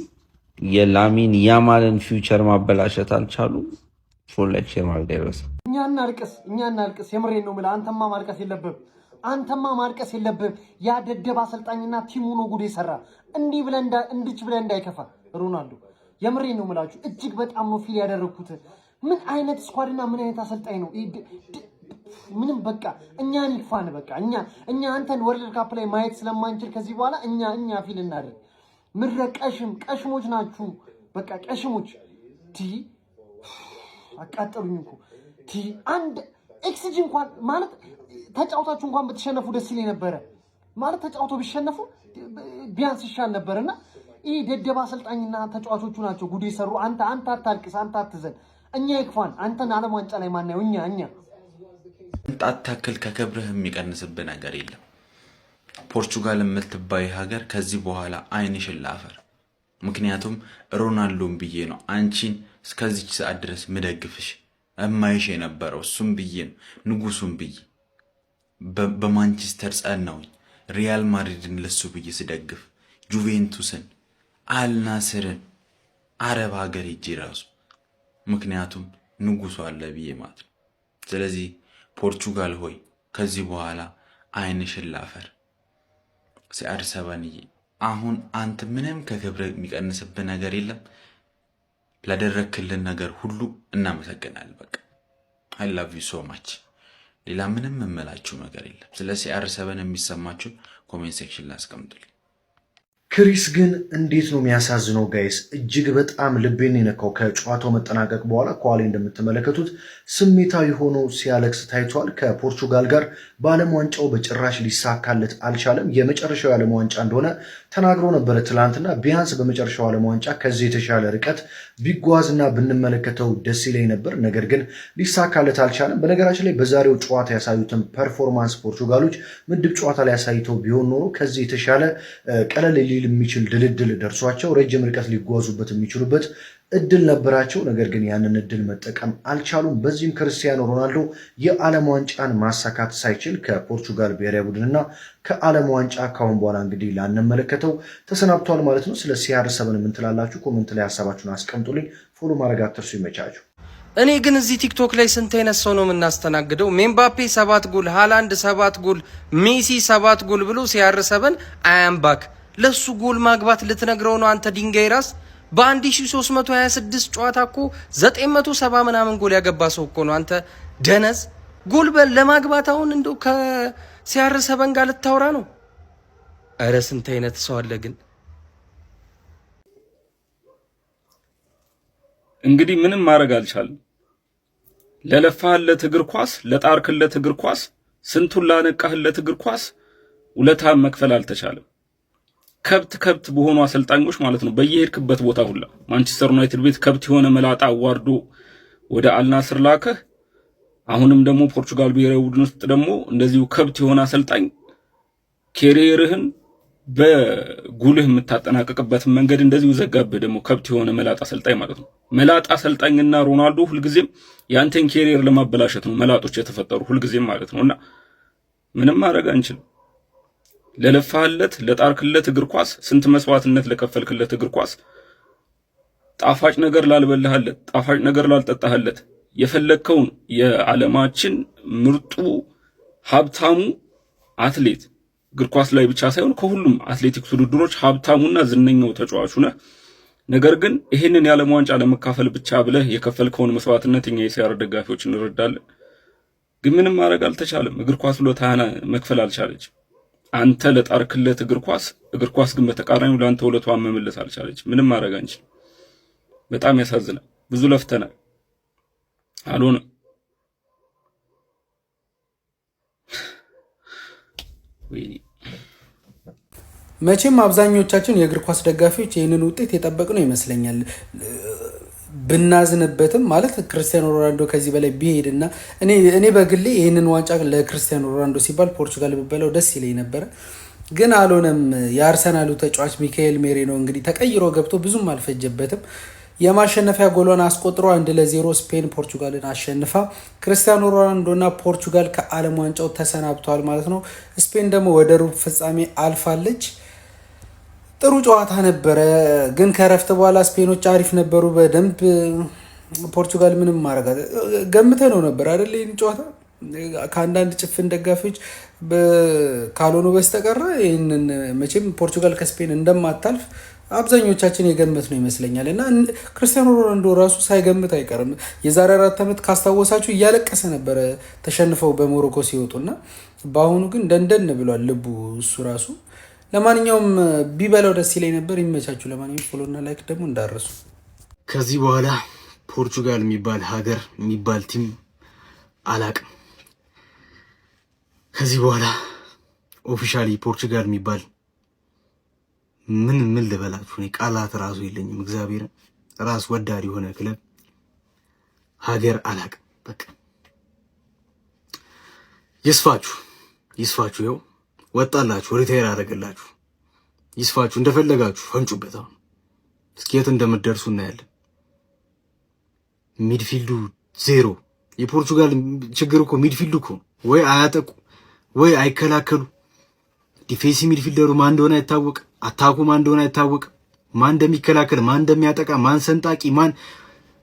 የላሚን ያማልን ፊውቸር ማበላሸት አልቻሉም። ፎር ላይክ ሼር ማድረግ አይረሳ። እኛ እናልቅስ። የምሬን ነው የምልህ። አንተማ ማልቀስ የለብህም። ያ ደደብ አሰልጣኝና ቲሙ ነው ጉድ የሰራ። እንዲህ ብለህ እንዳይከፋ ሮናልዶ። የምሬን ነው የምላችሁ። እጅግ በጣም ነው ፊል ያደረኩት። ምን አይነት ስኳድና ምን አይነት አሰልጣኝ ነው። ምንም በቃ እኛን ይክፋን። በቃ እኛ አንተን ወርልድ ካፕ ላይ ማየት ስለማንችል ከዚህ በኋላ እኛ ፊል እናደርግ። ምድረ ቀሽሞች ናችሁ። በቃ ቀሽሞች። አቃጠሉኝ እኮ አንድ ኤክስጂ እንኳን ማለት ተጫውታችሁ እንኳን ብትሸነፉ ደስ ይለኝ ነበረ። ማለት ተጫውቶ ቢሸነፉ ቢያንስ ይሻል ነበርና ይሄ ደደባ አሰልጣኝና ተጫዋቾቹ ናቸው ጉድ የሰሩ። አንተ አታልቅስ፣ አንተ አትዘን። እኛ ይክፋን። አንተን ዓለም ዋንጫ ላይ ማናየው እኛ ጣት ታክል ከክብርህ የሚቀንስብህ ነገር የለም። ፖርቹጋል የምትባይ ሀገር ከዚህ በኋላ ዓይንሽን ላፈር። ምክንያቱም ሮናልዶን ብዬ ነው አንቺን እስከዚች ሰዓት ድረስ ምደግፍሽ እማይሽ የነበረው እሱም ብዬ ነው ንጉሱን ብዬ በማንቸስተር ጸናውኝ። ሪያል ማድሪድን ለሱ ብዬ ስደግፍ ጁቬንቱስን፣ አልናስርን፣ አረብ ሀገር ሄጄ ራሱ ምክንያቱም ንጉሱ አለ ብዬ ማለት ነው። ስለዚህ ፖርቹጋል ሆይ ከዚህ በኋላ ዓይንሽን ላፈር። ሲአር7ዬ አሁን አንተ ምንም ከክብር የሚቀንስብህ ነገር የለም። ላደረክልን ነገር ሁሉ እናመሰግናለን። በቃ አይ ላቭ ዩ ሶ ማች። ሌላ ምንም መመላችሁ ነገር የለም። ስለዚህ ሲአር7 የሚሰማችሁ ኮሜንት ሴክሽን ላይ አስቀምጡልኝ። ክሪስ ግን እንዴት ነው የሚያሳዝነው ጋይስ! እጅግ በጣም ልቤን የነካው። ከጨዋታው መጠናቀቅ በኋላ ከኋላ እንደምትመለከቱት ስሜታዊ ሆኖ ሲያለቅስ ታይቷል። ከፖርቹጋል ጋር በዓለም ዋንጫው በጭራሽ ሊሳካለት አልቻለም። የመጨረሻው ዓለም ዋንጫ እንደሆነ ተናግሮ ነበረ ትላንትና። ቢያንስ በመጨረሻው ዓለም ዋንጫ ከዚህ የተሻለ ርቀት ቢጓዝና ብንመለከተው ደስ ይለኝ ነበር። ነገር ግን ሊሳካለት አልቻለም። በነገራችን ላይ በዛሬው ጨዋታ ያሳዩትን ፐርፎርማንስ ፖርቹጋሎች ምድብ ጨዋታ ላይ ያሳይተው ቢሆን ኖሮ ከዚህ የተሻለ ቀለል የሚችል ድልድል ደርሷቸው ረጅም ርቀት ሊጓዙበት የሚችሉበት እድል ነበራቸው። ነገር ግን ያንን እድል መጠቀም አልቻሉም። በዚህም ክርስቲያኖ ሮናልዶ የዓለም ዋንጫን ማሳካት ሳይችል ከፖርቹጋል ብሔራዊ ቡድንና ከዓለም ዋንጫ ካሁን በኋላ እንግዲህ ላንመለከተው ተሰናብቷል ማለት ነው። ስለ ሲአር7 ምን ትላላችሁ? ኮሜንት ላይ ሀሳባችሁን አስቀምጡልኝ። ፎሎ ማድረግ አትርሱ። ይመቻችሁ። እኔ ግን እዚህ ቲክቶክ ላይ ስንት አይነት ሰው ነው የምናስተናግደው? ሜምባፔ 7 ጎል፣ ሃላንድ 7 ጎል፣ ሜሲ 7 ጎል ብሎ ሲአር7 አያምባክ ለሱ ጎል ማግባት ልትነግረው ነው አንተ ድንጋይ ራስ። በ1326 ጨዋታ እኮ 970 ምናምን ጎል ያገባ ሰው እኮ ነው አንተ ደነዝ። ጎል ለማግባት አሁን እንደው ከሲአር7 ጋር ልታወራ ነው? እረ ስንት አይነት ሰው አለ ግን። እንግዲህ ምንም ማድረግ አልቻለም። ለለፋህለት እግር ኳስ፣ ለጣርክለት እግር ኳስ፣ ስንቱን ላነቃህለት እግር ኳስ ውለታን መክፈል አልተቻለም። ከብት በሆኑ አሰልጣኞች ማለት ነው በየሄድክበት ቦታ ሁላ ማንቸስተር ዩናይትድ ቤት ከብት የሆነ መላጣ አዋርዶ ወደ አልናስር ላከህ። አሁንም ደግሞ ፖርቹጋል ብሔራዊ ቡድን ውስጥ ደግሞ እንደዚሁ ከብት የሆነ አሰልጣኝ ኬሪየርህን በጉልህ የምታጠናቀቅበት መንገድ እንደዚሁ ዘጋብህ። ደግሞ ከብት የሆነ መላጣ አሰልጣኝ ማለት ነው። መላጣ አሰልጣኝና ሮናልዶ ሁልጊዜም ያንተን ኬሪየር ለማበላሸት ነው መላጦች የተፈጠሩ ሁልጊዜም ማለት ነውና ምንም ማድረግ አንችልም። ለለፋህለት ለጣርክለት እግር ኳስ፣ ስንት መስዋዕትነት ለከፈልክለት እግር ኳስ፣ ጣፋጭ ነገር ላልበላህለት፣ ጣፋጭ ነገር ላልጠጣህለት፣ የፈለከውን የዓለማችን ምርጡ ሀብታሙ አትሌት እግር ኳስ ላይ ብቻ ሳይሆን ከሁሉም አትሌቲክስ ውድድሮች ሀብታሙና ዝነኛው ተጫዋቹ ነህ። ነገር ግን ይሄንን የዓለም ዋንጫ ለመካፈል ብቻ ብለህ የከፈልከውን መስዋዕትነት እኛ የሲአር ደጋፊዎች እንረዳለን። ግን ምንም ማድረግ አልተቻለም። እግር ኳስ ውለታህን መክፈል አልቻለችም። አንተ ለጣርክለት እግር ኳስ ግን በተቃራኒው ለአንተ ውለታዋን መመለስ አልቻለች። ምንም ማድረግ አንችልም። በጣም ያሳዝናል። ብዙ ለፍተናል፣ አልሆነም። መቼም አብዛኞቻችን የእግር ኳስ ደጋፊዎች ይህንን ውጤት የጠበቅነው ይመስለኛል። ብናዝንበትም ማለት ክርስቲያኖ ሮናልዶ ከዚህ በላይ ቢሄድና እኔ በግሌ ይህንን ዋንጫ ለክርስቲያኖ ሮናልዶ ሲባል ፖርቹጋል ብበለው ደስ ይለኝ ነበረ። ግን አልሆነም። የአርሰናሉ ተጫዋች ሚካኤል ሜሪኖ እንግዲህ ተቀይሮ ገብቶ ብዙም አልፈጀበትም። የማሸነፊያ ጎሏን አስቆጥሮ 1-0 ስፔን ፖርቹጋልን አሸንፋ ክርስቲያኖ ሮናልዶና ፖርቹጋል ከዓለም ዋንጫው ተሰናብተዋል ማለት ነው። ስፔን ደግሞ ወደ ሩብ ፍጻሜ አልፋለች። ጥሩ ጨዋታ ነበረ፣ ግን ከረፍት በኋላ ስፔኖች አሪፍ ነበሩ በደንብ። ፖርቹጋል ምንም ማረጋት ገምተ ነው ነበር አይደል? ይህን ጨዋታ ከአንዳንድ ጭፍን ደጋፊዎች ካልሆኑ በስተቀረ ይህንን መቼም ፖርቹጋል ከስፔን እንደማታልፍ አብዛኞቻችን የገመት ነው ይመስለኛል። እና ክርስቲያኖ ሮናልዶ ራሱ ሳይገምት አይቀርም። የዛሬ 4 ዓመት ካስታወሳችሁ እያለቀሰ ነበረ ተሸንፈው በሞሮኮ ሲወጡና፣ በአሁኑ ግን ደንደን ብሏል ልቡ እሱ ራሱ። ለማንኛውም ቢበላው ደስ ይለኝ ነበር። ይመቻችሁ። ለማንኛውም ፎሎና ላይክ ደግሞ እንዳረሱ። ከዚህ በኋላ ፖርቹጋል የሚባል ሀገር የሚባል ቲም አላቅም። ከዚህ በኋላ ኦፊሻሊ ፖርቹጋል የሚባል ምን ልበላችሁ፣ እኔ ቃላት ራሱ የለኝም። እግዚአብሔር ራስ ወዳድ የሆነ ክለብ ሀገር አላቅም። በቃ ይስፋችሁ። ይኸው ወጣላችሁ፣ ሪታየር አደረገላችሁ። ይስፋችሁ፣ እንደፈለጋችሁ ፈንጩበት። አሁን እስኪ የት እንደምትደርሱ እናያለን። ሚድፊልዱ ዜሮ። የፖርቹጋል ችግር እኮ ሚድፊልዱ እኮ ወይ አያጠቁ ወይ አይከላከሉ። ዲፌንሲ ሚድፊልደሩ ማን እንደሆነ አይታወቅ፣ አታኩ ማን እንደሆነ አይታወቅ፣ ማን እንደሚከላከል፣ ማን እንደሚያጠቃ፣ ማን ሰንጣቂ፣ ማን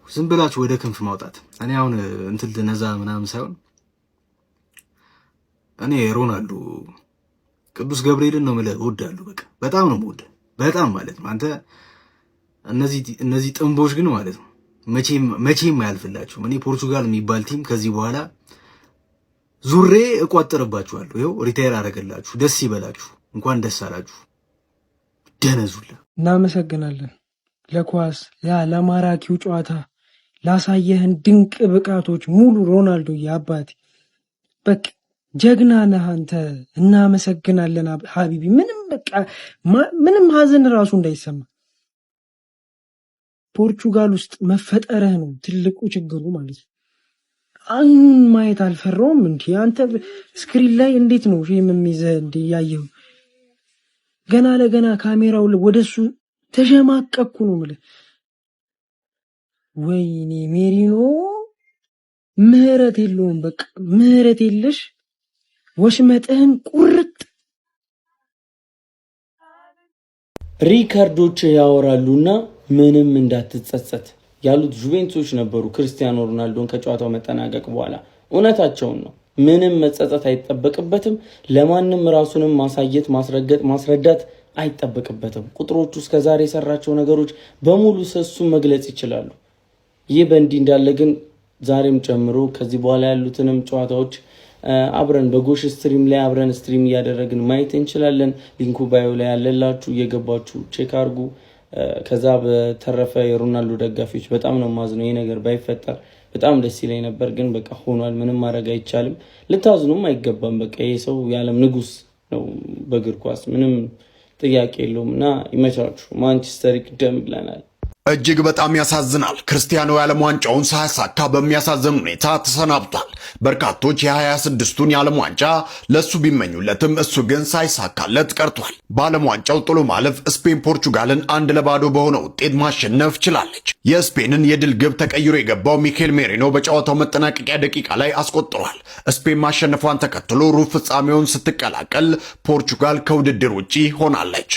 ዝም ብላችሁ ወደ ክንፍ ማውጣት። እኔ አሁን እንትን ነዛ ምናምን ሳይሆን እኔ ሮናልዶ ቅዱስ ገብርኤልን ነው ማለት እወዳለሁ። በቃ በጣም ነው የምወደው፣ በጣም ማለት ነው። አንተ እነዚህ ጥንቦች ግን ማለት ነው መቼም አያልፍላችሁም። እኔ ፖርቹጋል የሚባል ቲም ከዚህ በኋላ ዙሬ እቋጥርባችኋለሁ። ይኸው ሪታየር አደረገላችሁ። ደስ ይበላችሁ፣ እንኳን ደስ አላችሁ። ደነዙላ። እናመሰግናለን ለኳስ ለማራኪው ጨዋታ ላሳየህን ድንቅ ብቃቶች ሙሉ ሮናልዶ የአባቴ በቃ ጀግና ነህ አንተ። እናመሰግናለን ሀቢቢ። ምንም ሀዘን ራሱ እንዳይሰማ ፖርቹጋል ውስጥ መፈጠረህ ነው ትልቁ ችግሩ ማለት ነው። አይኑን ማየት አልፈራውም እንዴ አንተ? ስክሪን ላይ እንዴት ነው ፊልም የሚይዘህ እንዴ? ያየው ገና ለገና ካሜራው ወደሱ ተሸማቀቅኩ ነው ማለት። ወይኔ ሜሪኖ ምህረት የለውም። በቃ ምህረት የለሽ። ወሽመጥህን ቁርጥ። ሪካርዶች ያወራሉና ምንም እንዳትጸጸት ያሉት ጁቬንቱስ ነበሩ ክርስቲያኖ ሮናልዶን ከጨዋታው መጠናቀቅ በኋላ። እውነታቸውን ነው። ምንም መጸጸት አይጠበቅበትም። ለማንም ራሱንም ማሳየት ማስረዳት አይጠበቅበትም። ቁጥሮቹ እስከዛሬ የሰራቸው ነገሮች በሙሉ ሰሱ መግለጽ ይችላሉ። ይህ በእንዲህ እንዳለ ግን ዛሬም ጨምሮ ከዚህ በኋላ ያሉትንም ጨዋታዎች አብረን በጎሽ ስትሪም ላይ አብረን ስትሪም እያደረግን ማየት እንችላለን። ሊንኩ ባዮ ላይ ያለላችሁ እየገባችሁ ቼክ አድርጉ። ከዛ በተረፈ የሮናልዶ ደጋፊዎች በጣም ነው ማዝነው። ይሄ ነገር ባይፈጠር በጣም ደስ ይለኝ ነበር፣ ግን በቃ ሆኗል። ምንም ማድረግ አይቻልም። ልታዝኑም አይገባም። በቃ ይሄ ሰው የዓለም ንጉስ ነው በእግር ኳስ፣ ምንም ጥያቄ የለውም። እና ይመቻችሁ። ማንቸስተር ይቅደም ብለናል። እጅግ በጣም ያሳዝናል። ክርስቲያኖ የዓለም ዋንጫውን ሳያሳካ በሚያሳዝን ሁኔታ ተሰናብቷል። በርካቶች የ26ቱን የዓለም ዋንጫ ለሱ ቢመኙለትም እሱ ግን ሳይሳካለት ቀርቷል። በዓለም ዋንጫው ጥሎ ማለፍ ስፔን ፖርቹጋልን 1-0 በሆነ ውጤት ማሸነፍ ችላለች። የስፔንን የድል ግብ ተቀይሮ የገባው ሚካኤል ሜሪኖ በጨዋታው መጠናቀቂያ ደቂቃ ላይ አስቆጥሯል። ስፔን ማሸነፏን ተከትሎ ሩብ ፍጻሜውን ስትቀላቀል ፖርቹጋል ከውድድር ውጪ ሆናለች።